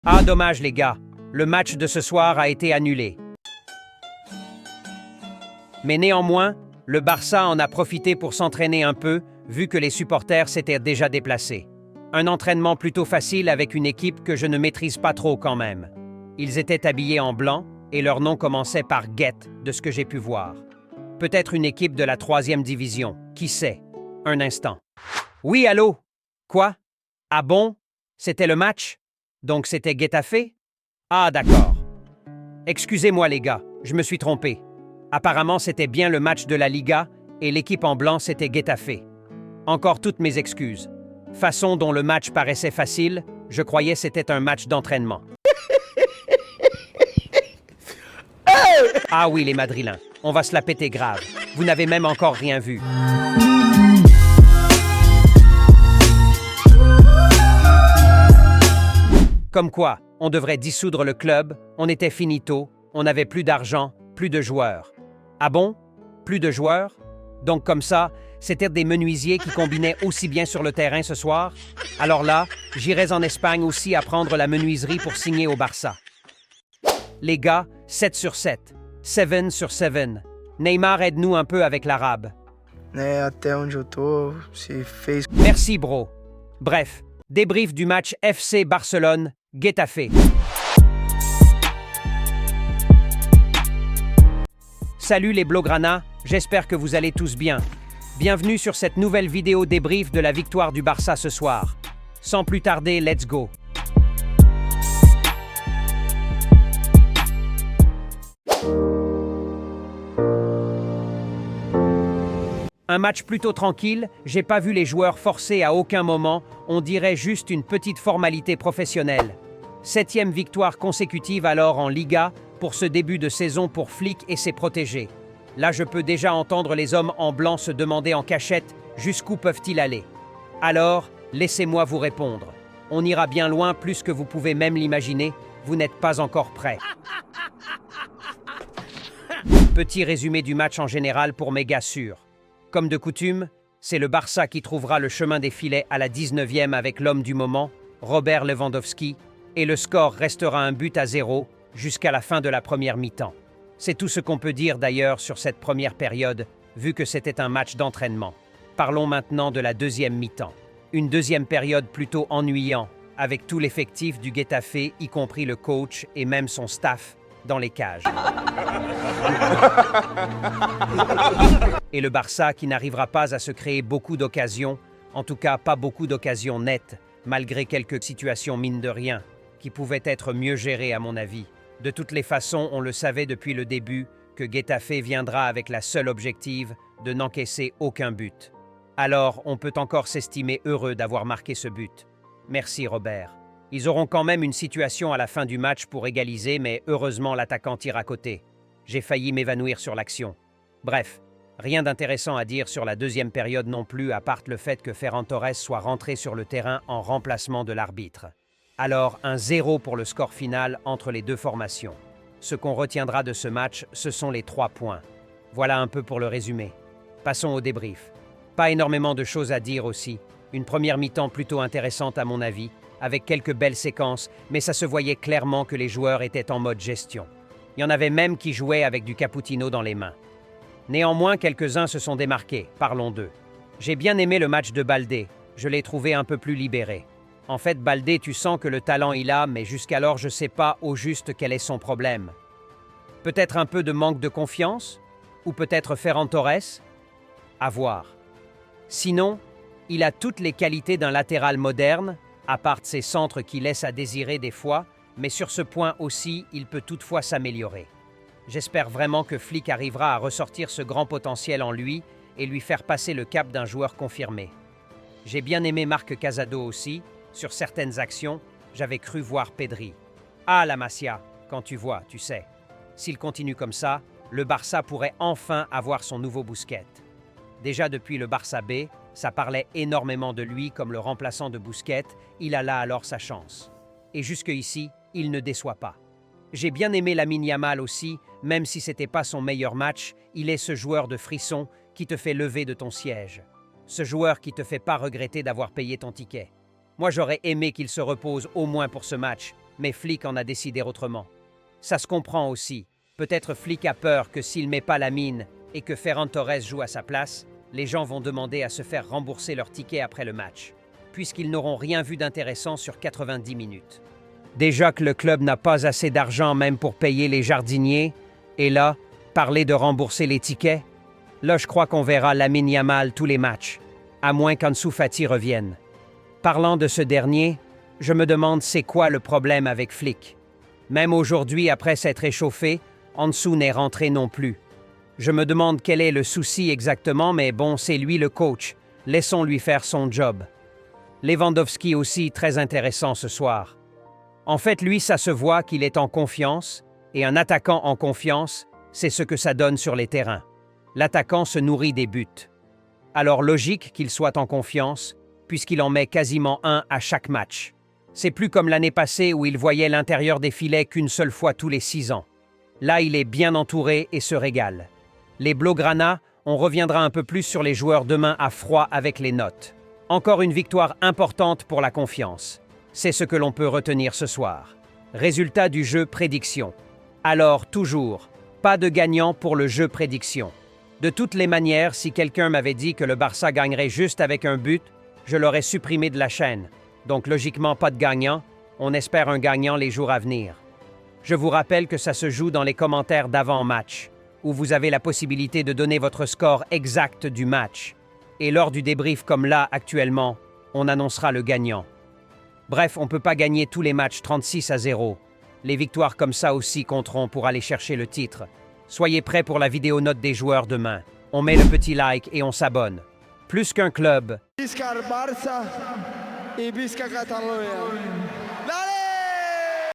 Ah, dommage les gars, le match de ce soir a été annulé. Mais néanmoins, le Barça en a profité pour s'entraîner un peu, vu que les supporters s'étaient déjà déplacés. Un entraînement plutôt facile avec une équipe que je ne maîtrise pas trop quand même. Ils étaient habillés en blanc et leur nom commençait par Get, de ce que j'ai pu voir. Peut-être une équipe de la 3e division, qui sait? Un instant. Oui, allô? Quoi? Ah bon? C'était le match? Donc c'était Getafe? Ah d'accord. Excusez-moi les gars, je me suis trompé. Apparemment c'était bien le match de la Liga et l'équipe en blanc c'était Getafe. Encore toutes mes excuses. Façon dont le match paraissait facile, je croyais c'était un match d'entraînement. Ah oui les madrilèns, on va se la péter grave. Vous n'avez même encore rien vu. Comme quoi, on devrait dissoudre le club, on était finito, on n'avait plus d'argent, plus de joueurs. Ah bon? Plus de joueurs? Donc comme ça, c'était des menuisiers qui combinaient aussi bien sur le terrain ce soir? Alors là, j'irais en Espagne aussi apprendre la menuiserie pour signer au Barça. Les gars, 7 sur 7. 7 sur 7. Neymar, aide-nous un peu avec l'arabe. Até onde eu tô, se fez. Merci bro. Bref, débrief du match FC Barcelone-Getafe. Salut les Blaugrana, j'espère que vous allez tous bien. Bienvenue sur cette nouvelle vidéo débrief de la victoire du Barça ce soir. Sans plus tarder, let's go. Un match plutôt tranquille, j'ai pas vu les joueurs forcer à aucun moment, on dirait juste une petite formalité professionnelle. 7e victoire consécutive alors en Liga pour ce début de saison pour Flick et ses protégés. Là je peux déjà entendre les hommes en blanc se demander en cachette jusqu'où peuvent-ils aller. Alors, laissez-moi vous répondre. On ira bien loin plus que vous pouvez même l'imaginer, vous n'êtes pas encore prêts. Petit résumé du match en général pour mes gars sûrs. Comme de coutume, c'est le Barça qui trouvera le chemin des filets à la 19e avec l'homme du moment, Robert Lewandowski, et le score restera 1-0 jusqu'à la fin de la première mi-temps. C'est tout ce qu'on peut dire d'ailleurs sur cette première période, vu que c'était un match d'entraînement. Parlons maintenant de la deuxième mi-temps. Une deuxième période plutôt ennuyante, avec tout l'effectif du Getafe, y compris le coach et même son staff, dans les cages. Et le Barça qui n'arrivera pas à se créer beaucoup d'occasions, en tout cas pas beaucoup d'occasions nettes, malgré quelques situations mine de rien, qui pouvaient être mieux gérées à mon avis. De toutes les façons, on le savait depuis le début que Getafe viendra avec la seule objective de n'encaisser aucun but. Alors, on peut encore s'estimer heureux d'avoir marqué ce but. Merci Robert. Ils auront quand même une situation à la fin du match pour égaliser, mais heureusement l'attaquant tire à côté. J'ai failli m'évanouir sur l'action. Bref, rien d'intéressant à dire sur la deuxième période non plus, à part le fait que Ferran Torres soit rentré sur le terrain en remplacement de l'arbitre. Alors, 1-0 pour le score final entre les deux formations. Ce qu'on retiendra de ce match, ce sont les 3 points. Voilà un peu pour le résumé. Passons au débrief. Pas énormément de choses à dire aussi. Une première mi-temps plutôt intéressante à mon avis, avec quelques belles séquences, mais ça se voyait clairement que les joueurs étaient en mode gestion. Il y en avait même qui jouaient avec du cappuccino dans les mains. Néanmoins, quelques-uns se sont démarqués, parlons d'eux. J'ai bien aimé le match de Baldé, je l'ai trouvé un peu plus libéré. En fait, Baldé, tu sens que le talent il a, mais jusqu'alors je sais pas au juste quel est son problème. Peut-être un peu de manque de confiance? Ou peut-être Ferran Torres? À voir. Sinon, il a toutes les qualités d'un latéral moderne, à part ses centres qui laissent à désirer des fois, mais sur ce point aussi, il peut toutefois s'améliorer. J'espère vraiment que Flick arrivera à ressortir ce grand potentiel en lui et lui faire passer le cap d'un joueur confirmé. J'ai bien aimé Marc Casado aussi. Sur certaines actions, j'avais cru voir Pedri. Ah la Masia, quand tu vois, tu sais. S'il continue comme ça, le Barça pourrait enfin avoir son nouveau Busquets. Déjà depuis le Barça B, ça parlait énormément de lui comme le remplaçant de Busquets, il a là alors sa chance. Et jusque ici, il ne déçoit pas. J'ai bien aimé Lamine Yamal aussi, même si c'était pas son meilleur match, il est ce joueur de frisson qui te fait lever de ton siège. Ce joueur qui te fait pas regretter d'avoir payé ton ticket. Moi j'aurais aimé qu'il se repose au moins pour ce match, mais Flick en a décidé autrement. Ça se comprend aussi. Peut-être Flick a peur que s'il met pas la mine et que Ferran Torres joue à sa place, les gens vont demander à se faire rembourser leur ticket après le match, puisqu'ils n'auront rien vu d'intéressant sur 90 minutes. Déjà que le club n'a pas assez d'argent même pour payer les jardiniers, et là, parler de rembourser les tickets, là je crois qu'on verra Lamine Yamal tous les matchs, à moins qu'Ansu Fati revienne. Parlant de ce dernier, je me demande c'est quoi le problème avec Flick. Même aujourd'hui, après s'être échauffé, Ansu n'est rentré non plus. Je me demande quel est le souci exactement, mais bon, c'est lui le coach. Laissons-lui faire son job. Lewandowski aussi très intéressant ce soir. En fait, lui, ça se voit qu'il est en confiance, et un attaquant en confiance, c'est ce que ça donne sur les terrains. L'attaquant se nourrit des buts. Alors logique qu'il soit en confiance, puisqu'il en met quasiment un à chaque match. C'est plus comme l'année passée où il voyait l'intérieur des filets qu'une seule fois tous les 6 ans. Là, il est bien entouré et se régale. Les Blaugrana, on reviendra un peu plus sur les joueurs demain à froid avec les notes. Encore une victoire importante pour la confiance. C'est ce que l'on peut retenir ce soir. Résultat du jeu prédiction. Alors, toujours, pas de gagnant pour le jeu prédiction. De toutes les manières, si quelqu'un m'avait dit que le Barça gagnerait juste avec un but, je l'aurais supprimé de la chaîne. Donc logiquement, pas de gagnant. On espère un gagnant les jours à venir. Je vous rappelle que ça se joue dans les commentaires d'avant-match, où vous avez la possibilité de donner votre score exact du match. Et lors du débrief comme là, actuellement, on annoncera le gagnant. Bref, on ne peut pas gagner tous les matchs 36-0. Les victoires comme ça aussi compteront pour aller chercher le titre. Soyez prêts pour la vidéo note des joueurs demain. On met le petit like et on s'abonne. Plus qu'un club. Visca Barça et Visca Catalunya.